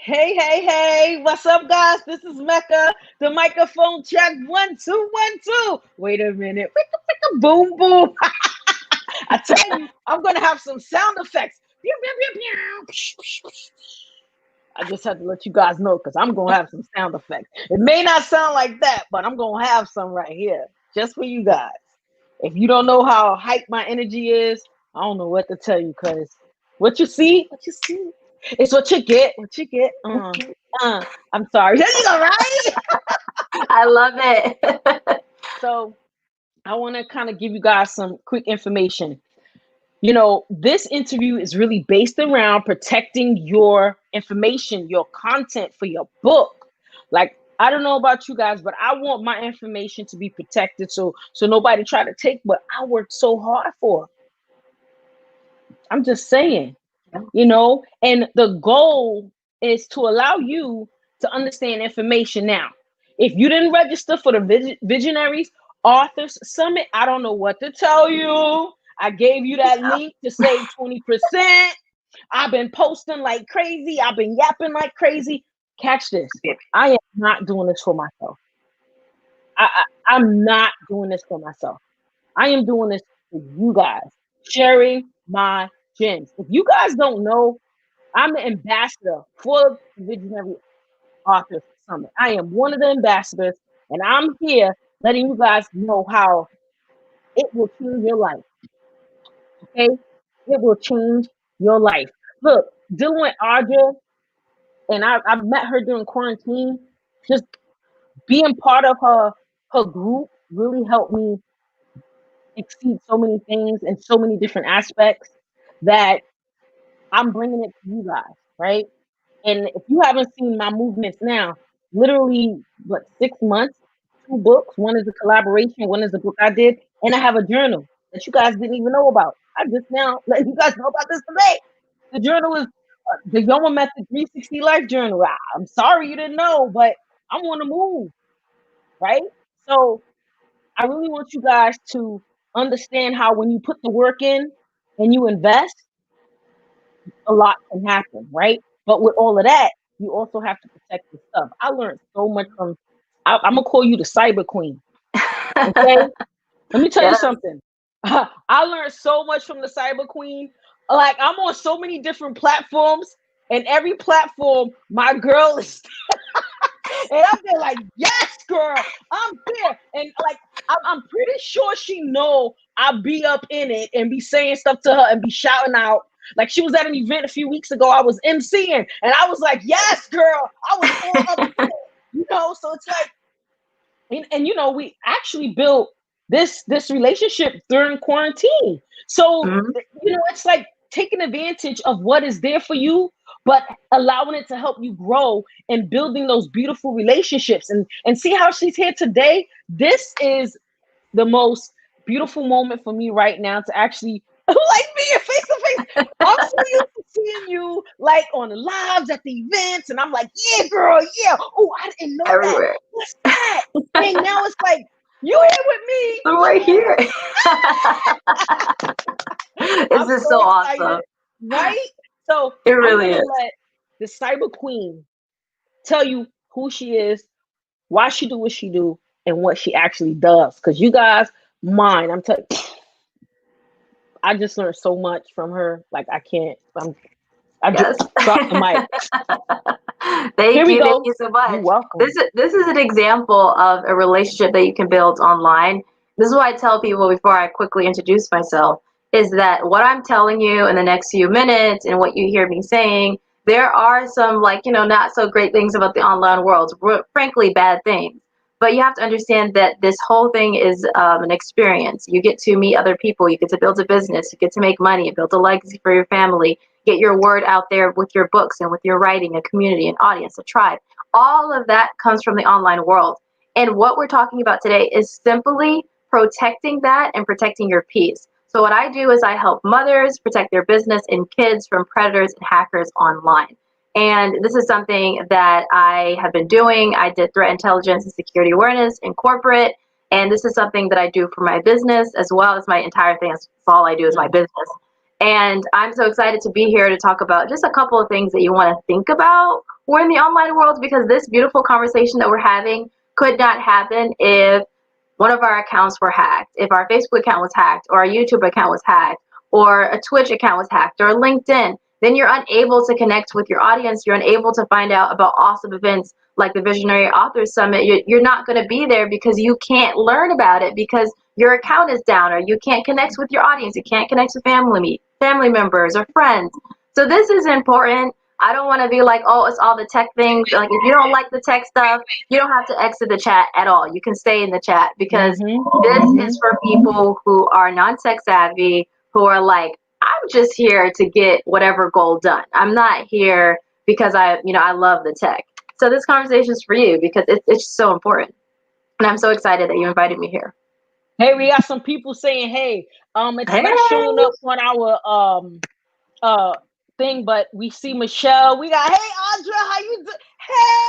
Hey, hey, hey, what's up, guys? This is Mecca. The microphone check 1 2 1 2. Wait a minute. Wicka, wicka, boom, boom. I tell you, I'm gonna have some sound effects. Pew, pew, pew, pew. Psh, psh, psh. I just have to let you guys know because I'm gonna have some sound effects. It may not sound like that, but I'm gonna have some right here just for you guys. If you don't know how hype my energy is, I don't know what to tell you because what you see, it's what you get. What you get. I'm sorry. There you go, right? I love it. So I want to kind of give you guys some quick information. This interview is really based around protecting your information, your content for your book. Like, I don't know about you guys, but I want my information to be protected so nobody try to take what I worked so hard for. I'm just saying, and the goal is to allow you to understand information now. If you didn't register for the Visionaries Authors Summit, I don't know what to tell you. I gave you that link to save 20%. I've been posting like crazy. I've been yapping like crazy. Catch this. I am not doing this for myself. I'm not doing this for myself. I am doing this for you guys, sharing my gems. If you guys don't know, I'm the ambassador for the Visionary Authors Summit. I am one of the ambassadors, and I'm here letting you guys know how it will change your life. Okay? It will change your life. Look, dealing with Audra, and I've met her during quarantine. Just being part of her group really helped me exceed so many things and so many different aspects that I'm bringing it to you guys, right? And if you haven't seen my movements now, literally, 6 months, 2 books. One is a collaboration, one is a book I did, and I have a journal that you guys didn't even know about. I just now let you guys know about this today. The journal is the Yoma Method 360 Life Journal. I'm sorry you didn't know, but I'm on the move, right? So I really want you guys to understand how when you put the work in and you invest, a lot can happen, right? But with all of that, you also have to protect your stuff. I learned so much from. I'm gonna call you the cyber queen. Okay, let me tell you Yeah. something. I learned so much from the cyber queen. Like, I'm on so many different platforms, and every platform, my girl is. And I've been like, yes, girl, I'm there. And like, I'm pretty sure she know I'll be up in it and be saying stuff to her and be shouting out. Like, she was at an event a few weeks ago. I was emceeing, and I was like, yes, girl. I was all up in it. So it's like, and we actually built this relationship during quarantine. So Mhm. it's like taking advantage of what is there for you, but allowing it to help you grow and building those beautiful relationships. And see how she's here today. This is the most beautiful moment for me right now to actually like being face to face. I'm so used to seeing you like on the lives at the events, and I'm like, yeah, girl, yeah. Oh, I didn't know that. Everywhere. What's that? And now it's like, you here with me? I'm right here. I'm This is so so excited, awesome. right? So It I'm really gonna is. let the cyber queen tell you who she is, why she do what she do, and what she actually does. Because you guys, I'm telling you, I just learned so much from her. Like, I can't. I Yes. dropped the mic. Here Thank we you. Thank go. you so You're much. welcome. This is an example of a relationship that you can build online. This is why I tell people before I quickly introduce myself is that what I'm telling you in the next few minutes and what you hear me saying, there are some not so great things about the online world, frankly bad things. But you have to understand that this whole thing is an experience. You get to meet other people, you get to build a business, you get to make money, build a legacy for your family, get your word out there with your books and with your writing, a community, an audience, a tribe. All of that comes from the online world. And what we're talking about today is simply protecting that and protecting your peace. So what I do is I help mothers protect their business and kids from predators and hackers online. And this is something that I have been doing. I did threat intelligence and security awareness in corporate. And this is something that I do for my business as well as my entire thing. That's all I do is my business. And I'm so excited to be here to talk about just a couple of things that you want to think about. We're in the online world because this beautiful conversation that we're having could not happen if one of our accounts were hacked, if our Facebook account was hacked, or our YouTube account was hacked, or a Twitch account was hacked, or LinkedIn, then you're unable to connect with your audience. You're unable to find out about awesome events like the Visionary Authors Summit. You're not going to be there because you can't learn about it because your account is down, or you can't connect with your audience. You can't connect with family members or friends. So this is important. I don't want to be like, oh, it's all the tech things. Like, if you don't like the tech stuff, you don't have to exit the chat at all. You can stay in the chat because this is for people who are non-tech savvy, who are like, I'm just here to get whatever goal done. I'm not here because I love the tech. So this conversation is for you because it's so important. And I'm so excited that you invited me here. Hey, we got some people saying, hey, it's Hey. not showing up on our thing, but we see Michelle. We got, hey Audra, how you doing? Hey,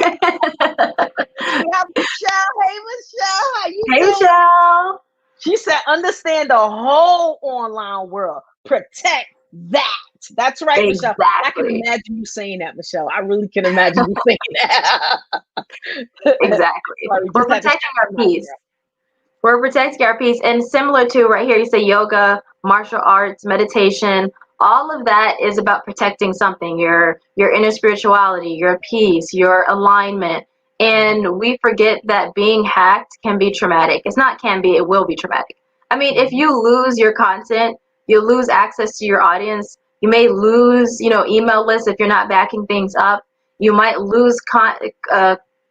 we have Michelle. Hey Michelle, how you Hey, doing? Michelle. She said, understand the whole online world. Protect that. That's right, Michelle. I can Exactly. imagine you saying that, Michelle. I really can imagine you saying that. Exactly. Sorry, We're just had to protecting shout our them out peace. We're protecting our peace. And similar to right here, you say yoga, martial arts, meditation, all of that is about protecting something, your inner spirituality, your peace, your alignment. And we forget that being hacked can be traumatic. It's not can be, it will be traumatic. I mean, if you lose your content, you lose access to your audience. You may lose, email lists if you're not backing things up. You might lose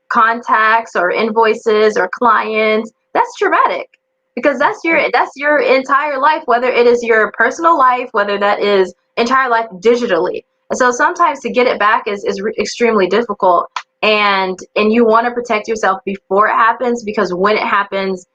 contacts or invoices or clients. That's traumatic because that's your entire life, whether it is your personal life, whether that is entire life digitally. And so sometimes to get it back is extremely difficult, and you want to protect yourself before it happens, because when it happens,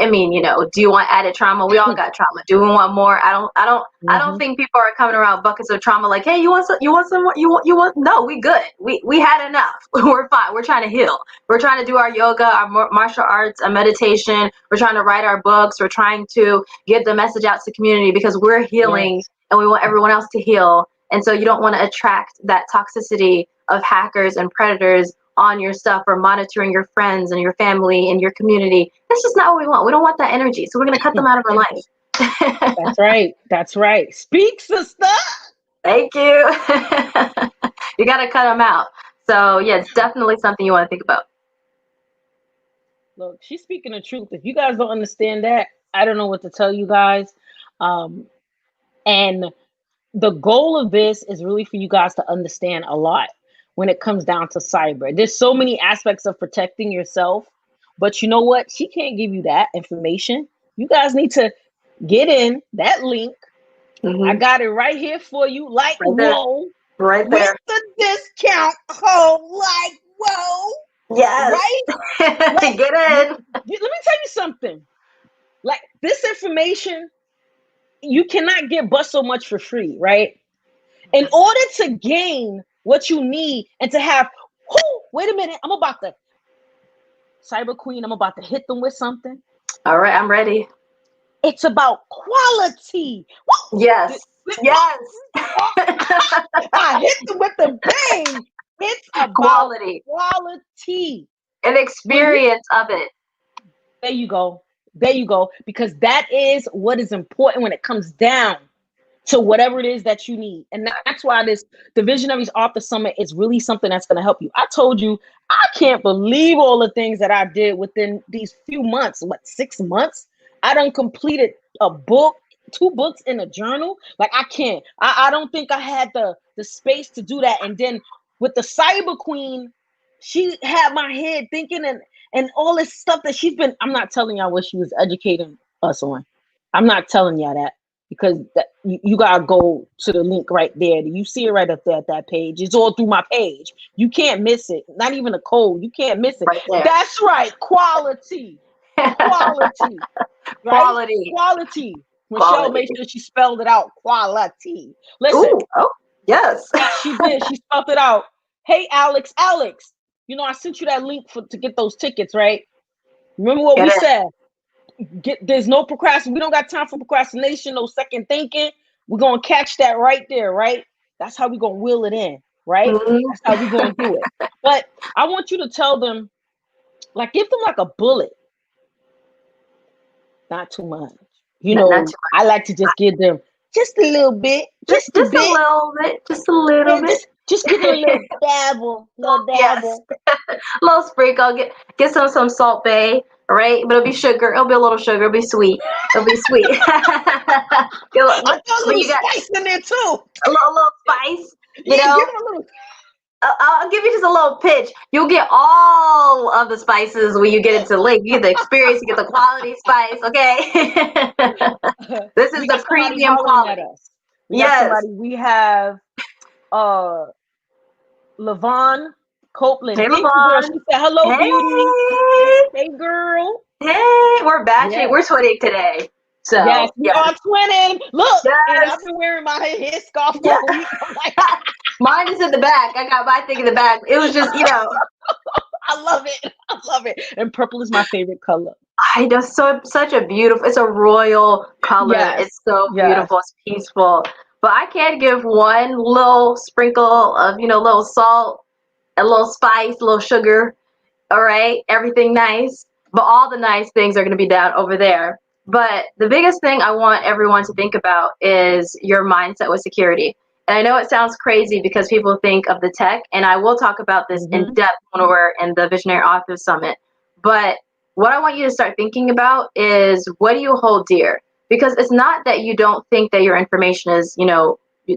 I mean, do you want added trauma? We all got trauma. Do we want more? I don't think people are coming around buckets of trauma like, hey, you want some more? You want no, we good. We had enough. We're fine. We're trying to heal. We're trying to do our yoga, our martial arts, our meditation. We're trying to write our books. We're trying to get the message out to the community because we're healing, and we want everyone else to heal. And so you don't want to attract that toxicity of hackers and predators on your stuff, or monitoring your friends and your family and your community. That's just not what we want. We don't want that energy. So we're going to cut them out of our life. That's right. That's right. Speak, sister. Thank you. You got to cut them out. So yeah, it's definitely something you want to think about. Look, she's speaking the truth. If you guys don't understand that, I don't know what to tell you guys. And the goal of this is really for you guys to understand a lot when it comes down to cyber. There's so many aspects of protecting yourself, but you know what? She can't give you that information. You guys need to get in that link. I got it right here for you, like Right there. whoa, Right with there. the discount code, like whoa, Yes. right? Like, Get in. let me tell you something. Like, this information, you cannot get but so much for free, right? In order to gain what you need and to have, wait a minute, I'm about to, Cyber Queen, I'm about to hit them with something. All right, I'm ready. It's about quality. Yes. Yes. I hit them with the bang. It's about Quality. quality. An experience of it. There you go. There you go. Because that is what is important when it comes down to whatever it is that you need. And that's why the Visionaries Author Summit is really something that's going to help you. I told you, I can't believe all the things that I did within these few months. What, 6 months? I done completed a book, 2 books in a journal. Like, I can't. I don't think I had the space to do that. And then with the Cyber Queen, she had my head thinking, and all this stuff that she's been. I'm not telling y'all what she was educating us on. I'm not telling y'all that, because you gotta go to the link right there. You see it right up there at that page. It's all through my page. You can't miss it. Not even a code. You can't miss it. Right there. That's right. Quality. Quality. Right? Quality. Quality. Michelle made sure she spelled it out. Quality. Listen. Ooh, oh, yes. She did. She spelled it out. Hey, Alex. Alex, I sent you that link to get those tickets, right? Remember what we said. There's no procrastination. We don't got time for procrastination, no second thinking. We're gonna catch that right there, right? That's how we're gonna wheel it in, right? Mhm. That's how we're gonna do it. But I want you to tell them, like, give them like a bullet, not too much. Not too I like to just give them just a little bit, much. just a Just a bit. little bit. Just a little Yeah, bit. just give it a little dabble, little Yes. dabble. Little sprinkle. Get some Salt Bay, right? But it'll be sugar. It'll be a little sugar. It'll be sweet. It'll be sweet. I throw a When little you got spice in there too. a little spice, you Yeah, give know. it a little. I'll give you just a little pitch. You'll get all of the spices when you get into Lake. You get the experience, you get the quality spice, okay? This is We the got somebody premium hollering at quality. us. We got Yes. somebody. We have uh Lavon Copeland. Hey, Thank you, girl. Levon. She said, "Hello, beauty." Hey. Hey, girl. Hey. We're batching. Yes, We're twinning today. yes, So, we yes. are twinning. Look, and Yes. I've been wearing my hair scarf for Yeah. a week. I'm like, Mine is in the back. I got my thing in the back. It was just, I love it. I love it. And purple is my favorite color. I know, such a beautiful, it's a royal color. Yes, It's so yes. beautiful. It's peaceful. But I can't give one little sprinkle of, little salt, a little spice, a little sugar. All right, everything nice. But all the nice things are going to be down over there. But the biggest thing I want everyone to think about is your mindset with security. And I know it sounds crazy because people think of the tech, and I will talk about this in Mm-hmm. depth when we're in the Visionary Authors Summit. But what I want you to start thinking about is, what do you hold dear? Because it's not that you don't think that your information is,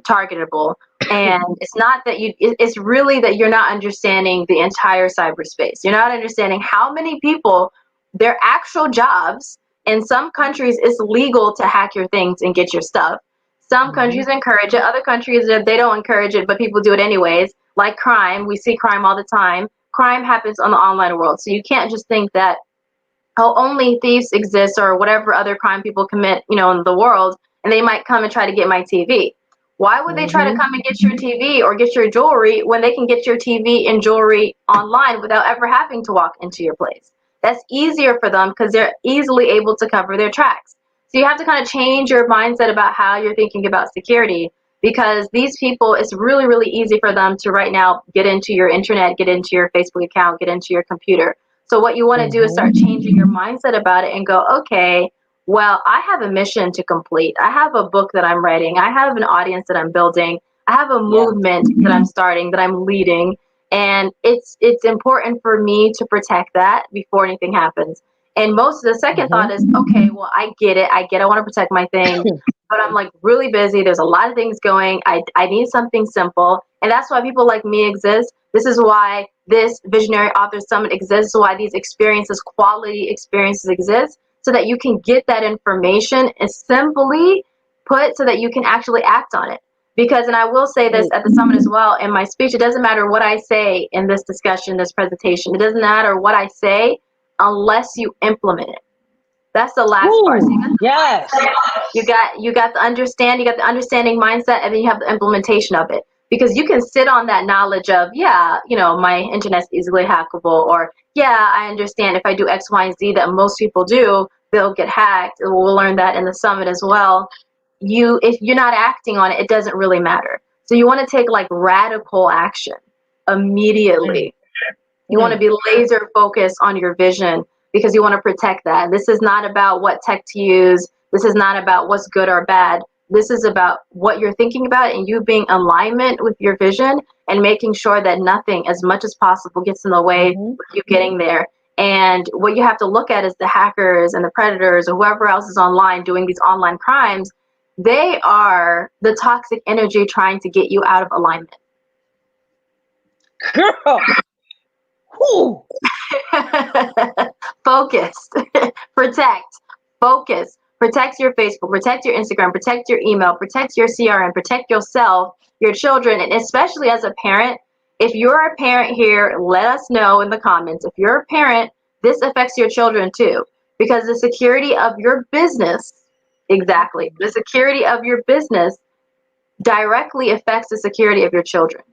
targetable. And it's not that it's really that you're not understanding the entire cyberspace. You're not understanding how many people, their actual jobs, in some countries it's legal to hack your things and get your stuff. Some Mm-hmm. countries encourage it, other countries they don't encourage it, but people do it anyways. Like crime, we see crime all the time. Crime happens on the online world. So you can't just think that, oh, only thieves exist or whatever other crime people commit, in the world, and they might come and try to get my TV. Why would they try to Mm-hmm. come and get your TV or get your jewelry when they can get your TV and jewelry online without ever having to walk into your place? That's easier for them because they're easily able to cover their tracks. So you have to kind of change your mindset about how you're thinking about security, because these people, it's really, really easy for them to right now get into your internet, get into your Facebook account, get into your computer. So what you want to do is Mm-hmm. start changing your mindset about it and go, okay, well, I have a mission to complete. I have a book that I'm writing. I have an audience that I'm building. I have a Yeah. movement that I'm starting, that I'm leading. And it's important for me to protect that before anything happens. And most of the second Mm-hmm. thought is, okay, well, I get it. I want to protect my things, but I'm like really busy. There's a lot of things going. I need something simple. And that's why people like me exist. This is why this Visionary Author Summit exists, why these experiences, quality experiences exist, so that you can get that information and simply put so that you can actually act on it. Because, and I will say this Wait. at the summit as well, in my speech, it doesn't matter what I say in this discussion, this presentation. It doesn't matter what I say unless you implement it. That's the last part. So Ooh, yes. you got the understanding mindset, and then you have the implementation of it. Because you can sit on that knowledge of, yeah, my internet's easily hackable, or yeah, I understand if I do X, Y, and Z that most people do, they'll get hacked. We'll learn that in the summit as well. If you're not acting on it, it doesn't really matter. So you want to take like radical action Mm, immediately. You want to mm, be laser focused on your vision because you want to protect that. This is not about what tech to use. This is not about what's good or bad. This is about what you're thinking about and you being in alignment with your vision and making sure that nothing, as much as possible, gets in the way mm-hmm. of you getting there. And what you have to look at is the hackers and the predators or whoever else is online doing these online crimes. They are the toxic energy trying to get you out of alignment. Girl. Whoo. Focused. Protect. Focus. Protect your Facebook, protect your Instagram, protect your email, protect your CRM, protect yourself, your children, and especially as a parent. If you're a parent here, let us know in the comments. If you're a parent, this affects your children too, because the security of your business, exactly, the security of your business directly affects the security of your children.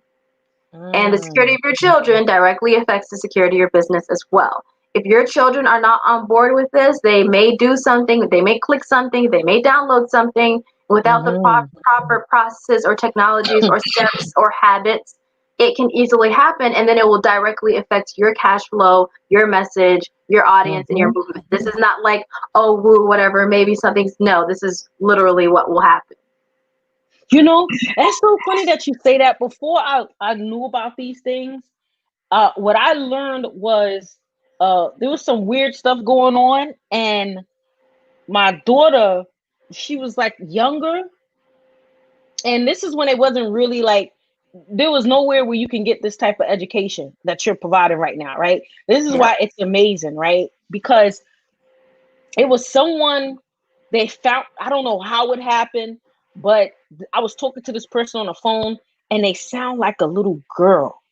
And the security Mm, of your children directly affects the security of your business as well. If your children are not on board with this, they may do something, they may click something, they may download something without the Mhm. proper processes or technologies or steps or habits. It can easily happen, and then it will directly affect your cash flow, your message, your audience, and your Mhm. movement. This is not like, oh, woo, whatever, maybe something's, no, this is literally what will happen. You know, that's so funny that you say that. Before I knew about these things, what I learned was there was some weird stuff going on, and my daughter, she was like younger, and this is when it wasn't really like there was nowhere where you can get this type of education that you're providing right now, right? This is Yeah. why it's amazing, right? Because it was someone they found, I don't know how it happened, but I was talking to this person on the phone and they sound like a little girl,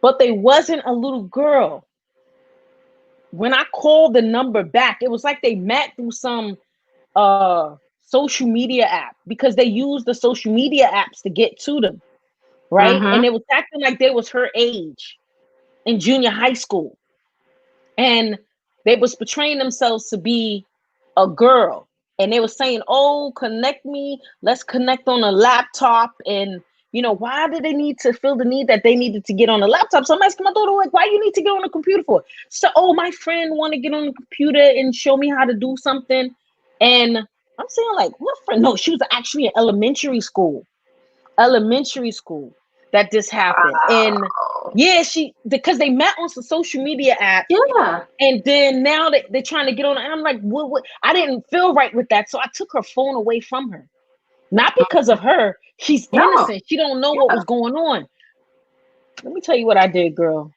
but they wasn't a little girl. When I called the number back, it was like they met through some social media app because they use the social media apps to get to them, right? Mm-hmm. And it was acting like they was her age in junior high school. And they was portraying themselves to be a girl. And they were saying, oh, connect me, let's connect on a laptop. And why did they need to feel the need that they needed to get on a laptop? So I'm asking my daughter, like, why you need to get on a computer for? So, oh, my friend want to get on the computer and show me how to do something. And I'm saying, like, what friend? No, she was actually in elementary school that this happened. And Wow. yeah, because they met on some social media app, Yeah. and then now they're trying to get on. And I'm like, what? I didn't feel right with that. So I took her phone away from her. Not because of her. She's No. innocent. She don't know what Yeah. was going on. Let me tell you what I did, girl.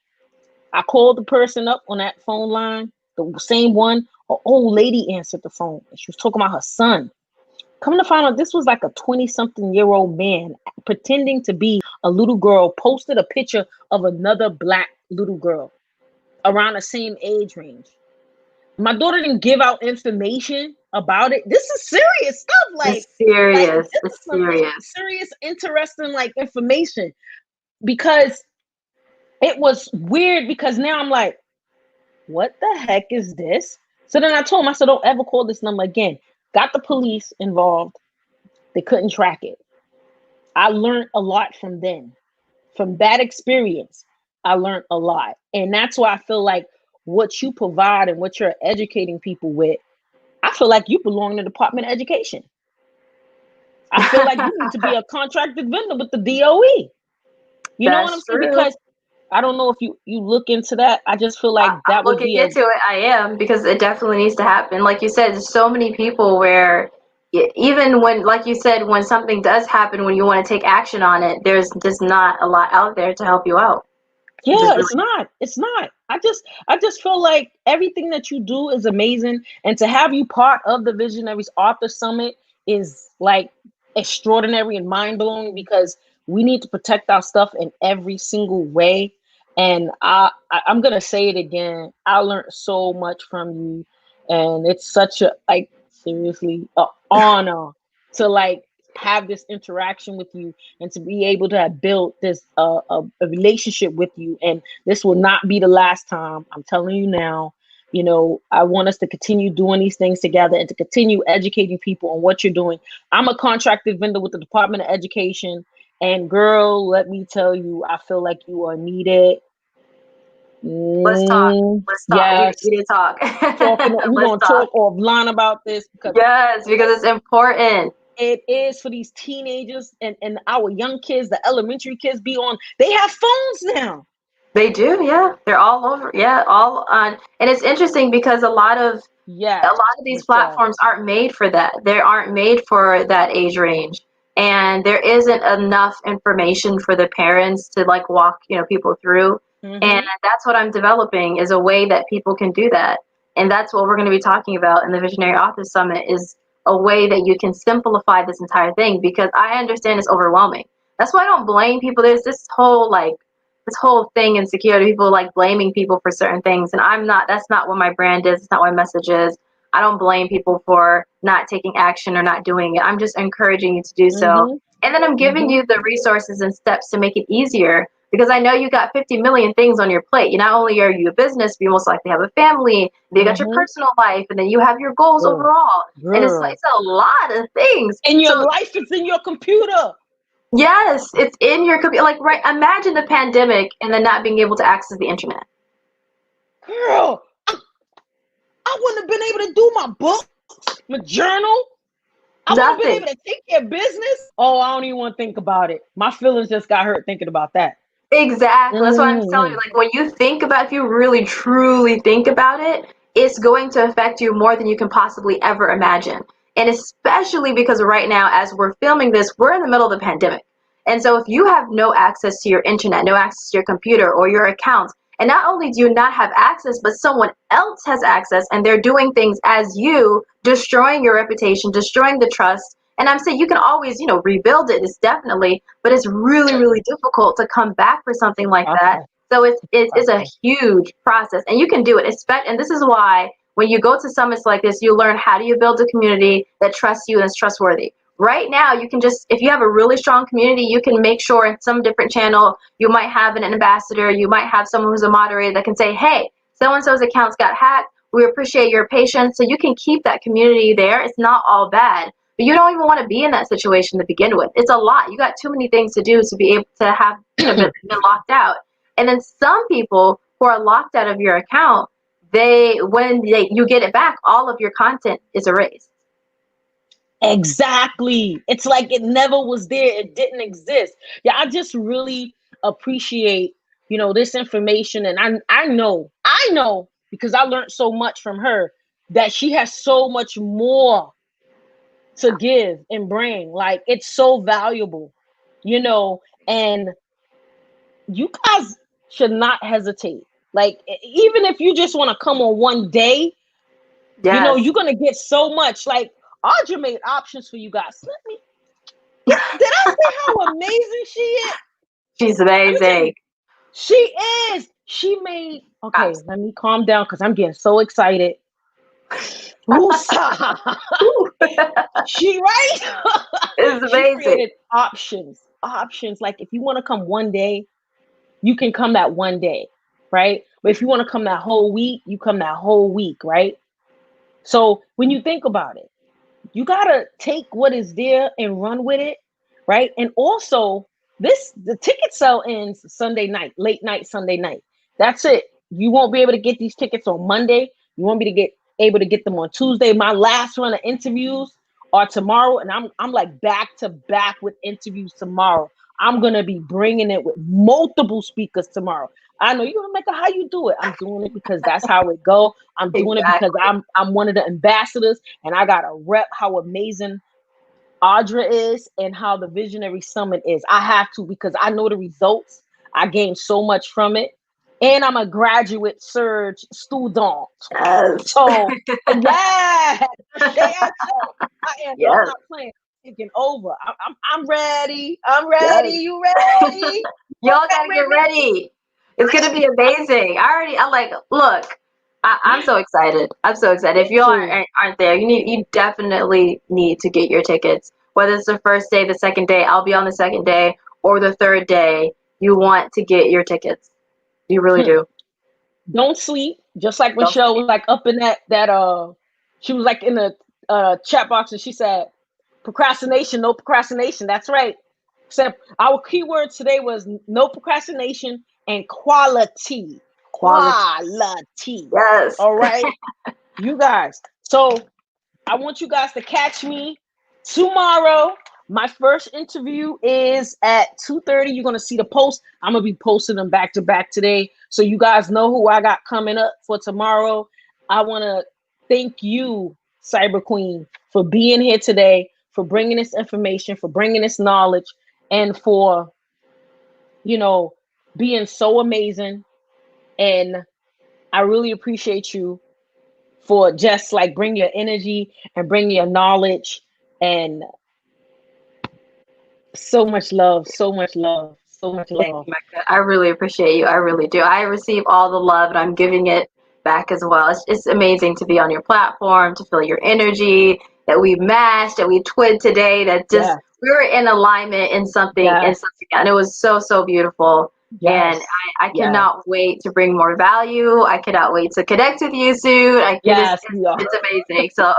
I called the person up on that phone line, the same one. An old lady answered the phone. And she was talking about her son. Come to find out, this was like a 20-something-year-old man pretending to be a little girl, posted a picture of another black little girl around the same age range. My daughter didn't give out information about it. This is serious stuff. Like, It's like serious. this is It's some serious. serious, interesting like information because it was weird. Because now I'm like, what the heck is this? So then I told him, I said, don't ever call this number again. Got the police involved. They couldn't track it. I learned a lot from then. From that experience, I learned a lot. And that's why I feel like what you provide and what you're educating people with, I feel like you belong in the Department of Education. I feel like you need to be a contracted vendor with the DOE. You know what I'm That's saying? true. Because I don't know if you look into that. I just feel like I'm that would looking be a into it. I am, because it definitely needs to happen. Like you said, there's so many people where even when, like you said, when something does happen, when you want to take action on it, there's just not a lot out there to help you out. It yeah, just really. it's not. It's not. I just feel like everything that you do is amazing. And to have you part of the Visionaries Author Summit is like extraordinary and mind blowing because we need to protect our stuff in every single way. And I'm gonna say it again. I learned so much from you, and it's such a like seriously a honor to like have this interaction with you and to be able to have built this a relationship with you. And this will not be the last time. I'm telling you now. I want us to continue doing these things together and to continue educating people on what you're doing. I'm a contracted vendor with the Department of Education, and girl, let me tell you, I feel like you are needed. Let's talk. Mm, Let's talk. We yes, need to talk. we're Let's gonna talk. talk offline about this because Yes, because it's important. it is for these teenagers and our young kids, the elementary kids be on, they have phones now. They do, yeah. They're all over. Yeah, all on. And it's interesting because a Yes, lot of these Michelle. platforms aren't made for that. They aren't made for that age range. And there isn't enough information for the parents to like walk, people through. And Mm-hmm. that's what I'm developing, is a way that people can do that. And that's what we're going to be talking about in the Visionary Author Summit, is a way that you can simplify this entire thing, because I understand it's overwhelming. That's why I don't blame people. There's this whole thing in security, people like blaming people for certain things, and that's not what my brand is. It's not what my message is. I don't blame people for not taking action or not doing it. I'm just encouraging you to do so. Mm-hmm. And then I'm giving Mm-hmm. you the resources and steps to make it easier. because I know you got 50 million things on your plate. You not only are you a business, but you most likely have a family, you got your Mm-hmm. personal life, and then you have your goals Girl, overall. And girl. it's a lot of things. And your So life is in your computer. yes, it's in your computer. Like, right, imagine the pandemic and then not being able to access the internet. Girl, I wouldn't have been able to do my books, my journal. I wouldn't have been able to Nothing. take care of business. Oh, I don't even want to think about it. My feelings just got hurt thinking about that. Exactly. That's why I'm telling you, Mm-hmm. like, when you think about, if you really truly think about it, it's going to affect you more than you can possibly ever imagine. And especially because right now, as we're filming this, we're in the middle of the pandemic. And so if you have no access to your internet, no access to your computer or your accounts, and not only do you not have access, but someone else has access and they're doing things as you, destroying your reputation, destroying the trust. And I'm saying you can always, rebuild it. It's definitely, but it's really, really difficult to come back for It's something a like that. process. So It's a it's a process. huge process, and you can do it. And this is why when you go to summits like this, you learn how do you build a community that trusts you and is trustworthy. Right now, you can just, if you have a really strong community, you can make sure in some different channel, you might have an ambassador, you might have someone who's a moderator that can say, hey, so-and-so's accounts got hacked. We appreciate your patience. So you can keep that community there. It's not all bad. But you don't even want to be in that situation to begin with. It's a lot. You got too many things to do to be able to have, been locked out. And then some people who are locked out of your account, you get it back, all of your content is erased. Exactly. It's like it never was there. It didn't exist. Yeah, I just really appreciate, this information. And I know because I learned so much from her that she has so much more to give and bring. Like it's so valuable, and you guys should not hesitate. Like even if you just want to come on one day, Yes. you're gonna get so much. Like Audra made options for you guys. Did I say how amazing she is? She's Let me tell amazing. you, she is. She made. Okay, Props. let me calm down because I'm getting so excited. Woosah. Ooh. She right. It's She amazing. created options. Options like if you want to come one day, you can come that one day, right? But if you want to come that whole week, you come that whole week, right? So when you think about it, you gotta take what is there and run with it, right? And also, the ticket sale ends Sunday night, late night Sunday night. That's it. You won't be able to get these tickets on Monday. You won't be to get able to get them on Tuesday. My last run of interviews are tomorrow, and I'm like back to back with interviews tomorrow. I'm gonna be bringing it with multiple speakers tomorrow. I know you're gonna make it how you do it. I'm doing it because that's how it go. I'm doing it because Exactly. I'm one of the ambassadors, and I gotta rep how amazing Audra is and how the Visionary Summit is. I have to because I know the results. I gained so much from it, and I'm a graduate surge student. Yes. So yeah, I am. I'm Yes. not playing. Taking over. I'm ready. I'm ready. Yes. You ready? You Y'all gotta get ready? ready. It's gonna be amazing. I'm like, look, I'm so excited. I'm so excited. If Me y'all too. aren't there, you definitely need to get your tickets. Whether it's the first day, the second day, I'll be on the second day, or the third day, you want to get your tickets. You really do. Don't sleep. Just like Don't Michelle sleep. was like up in she was like in the chat box and she said, procrastination, no procrastination. That's right. Except our keyword today was no procrastination and quality. Quality. Quality. Yes. All right, you guys. So I want you guys to catch me tomorrow. My first interview is at 2:30. You're gonna see the post. I'm gonna be posting them back to back today, so you guys know who I got coming up for tomorrow. I want to thank you, Cyber Queen, for being here today, for bringing this information, for bringing this knowledge, and for you know being so amazing. And I really appreciate you for just like bring your energy and bring your knowledge and so much love, so much love, so much Thank love. you, Mecca. I really appreciate you. I really do. I receive all the love and I'm giving it back as well. It's amazing to be on your platform, to feel your energy, that we matched, that we twin today, that just Yes, we were in alignment in something, yes. and it was so, so beautiful. And Yes. I Yes. cannot wait to bring more value. I cannot wait to connect with you soon. Yes, we are. It's amazing. So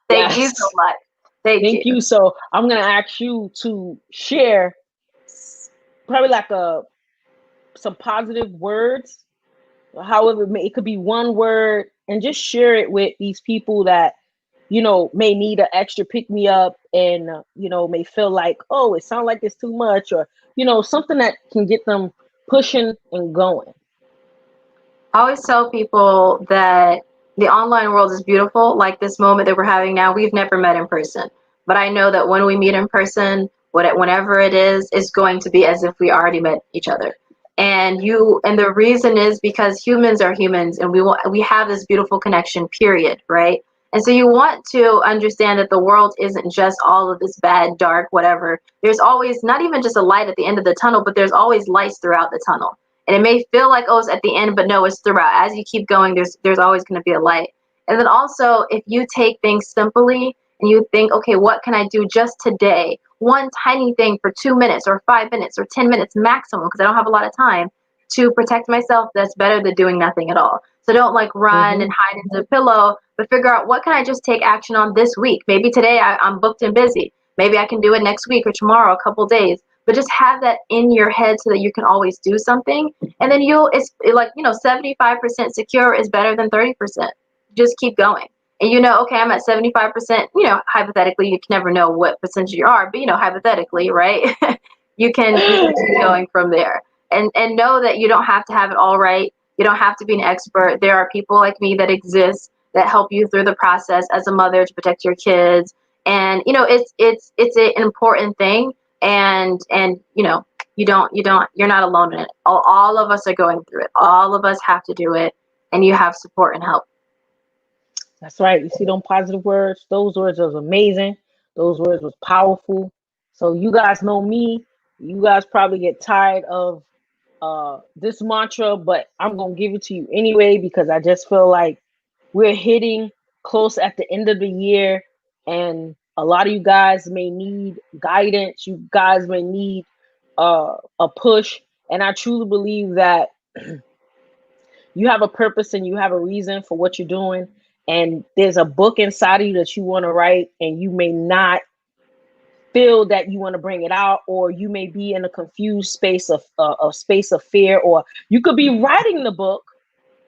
thank you so Yes. much. Thank you. Thank you. So I'm gonna ask you to share probably like a some positive words, however it could be one word, and just share it with these people that may need an extra pick me up, and may feel like, oh, it sounds like it's too much, or something that can get them pushing and going. I always tell people that the online world is beautiful. Like this moment that we're having now, we've never met in person. But I know that when we meet in person, whenever it is, it's going to be as if we already met each other. And the reason is because humans are humans, and we have this beautiful connection, period, right? And so you want to understand that the world isn't just all of this bad, dark, whatever. There's always not even just a light at the end of the tunnel, but there's always lights throughout the tunnel. And it may feel like, oh, it's at the end, but no, it's throughout. As you keep going, there's always going to be a light. And then also, if you take things simply and you think, okay, what can I do just today? One tiny thing for 2 minutes or 5 minutes or 10 minutes maximum, because I don't have a lot of time to protect myself. That's better than doing nothing at all. So don't like run Hmm. and hide into a pillow, but figure out what can I just take action on this week. Maybe today I'm booked and busy. Maybe I can do it next week or tomorrow, a couple days. But just have that in your head so that you can always do something. And then it's like, 75% secure is better than 30%. Just keep going. And okay, I'm at 75%, hypothetically, you can never know what percentage you are, but hypothetically, right? You can keep going from there. And know that you don't have to have it all right. You don't have to be an expert. There are people like me that exist that help you through the process as a mother to protect your kids. And it's an important thing. And you're not alone in it. All of us are going through it. All of us have to do it, and you have support and help. That's right. You see them positive words? Those words was amazing. Those words was powerful. So you guys know me. You guys probably get tired of this mantra, but I'm gonna give it to you anyway because I just feel like we're hitting close at the end of the year, and a lot of you guys may need guidance. You guys may need a push, and I truly believe that you have a purpose and you have a reason for what you're doing, and there's a book inside of you that you want to write, and you may not feel that you want to bring it out, or you may be in a confused space of a space of fear, or you could be writing the book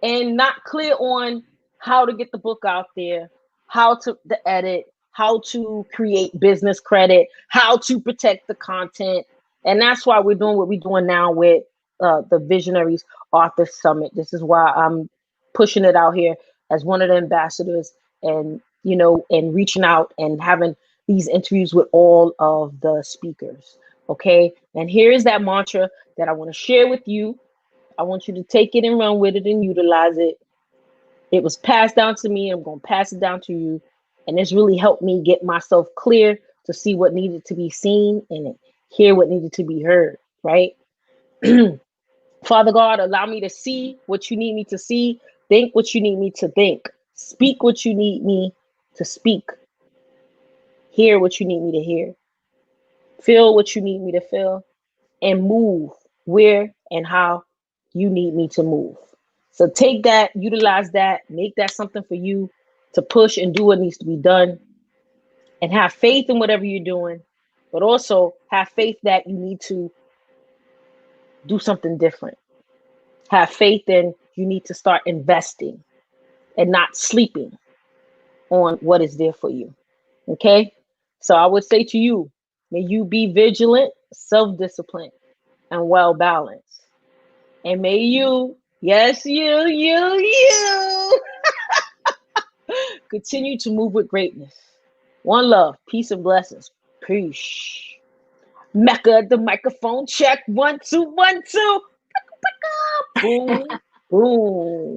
and not clear on how to get the book out there, how to the edit, how to create business credit, how to protect the content. And that's why we're doing what we're doing now with the Visionaries Author Summit. This is why I'm pushing it out here as one of the ambassadors, and and reaching out and having these interviews with all of the speakers. Okay. And here is that mantra that I want to share with you. I want you to take it and run with it and utilize it. It was passed down to me. I'm going to pass it down to you. And it's really helped me get myself clear to see what needed to be seen and hear what needed to be heard, right? Father God, allow me to see what you need me to see, think what you need me to think, speak what you need me to speak, hear what you need me to hear, feel what you need me to feel, and move where and how you need me to move. So take that, utilize that, make that something for you to push and do what needs to be done, and have faith in whatever you're doing, but also have faith that you need to do something different. Have faith in you need to start investing and not sleeping on what is there for you. Okay? So I would say to you, may you be vigilant, self disciplined, and well balanced. And may you, yes, you, continue to move with greatness. One love, peace, and blessings. Peace. Mecca, the microphone check. 1, 2, 1, 2. Boom, boom.